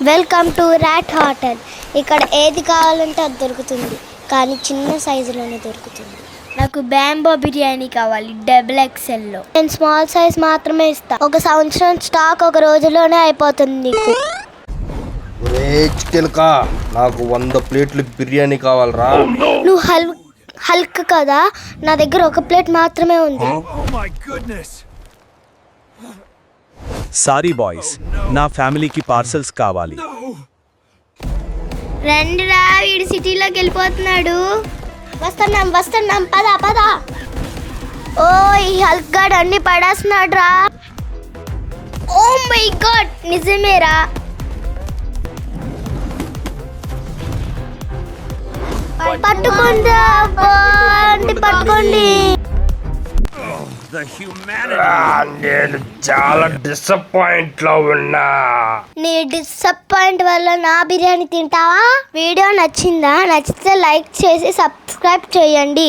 Welcome to rat hotel. ఇక్కడ ఏది కావాలంటే అది దొరుకుతుంది, కానీ చిన్న సైజులోనే దొరుకుతుంది. నాకు బ్యాంబో బిర్యానీ కావాలి, డబుల్ ఎక్సెల్లో. నేను స్మాల్ సైజ్ మాత్రమే ఇస్తా. ఒక సంవత్సరం స్టాక్ ఒక రోజులోనే అయిపోతుంది నీకు. నాకు 100 ప్లేట్లు బిర్యానీ కావాలరా. నువ్వు హల్క్ కదా, నా దగ్గర ఒక ప్లేట్ మాత్రమే ఉంది. సారీ బాయ్స్, నా ఫ్యామిలీకి పార్సల్స్ కావాలి. రండిరా, వీడు సిటీలోకి వెళ్ళిపోతున్నాడు. వస్తున్నాం పద. ఓ, ఈ హల్క్ గాడు అన్ని పడేస్తున్నాడు రా. ఓ మై గాడ్, నిజమేరా. పట్టుకోండి. నేను చాలా డిసప్పాయింట్ లో ఉన్నా. నీ డిసప్పాయింట్ వల్ల నా బిర్యానీ తింటావా? వీడియో నచ్చిందా? నచ్చితే లైక్ చేసి సబ్స్క్రైబ్ చేయండి.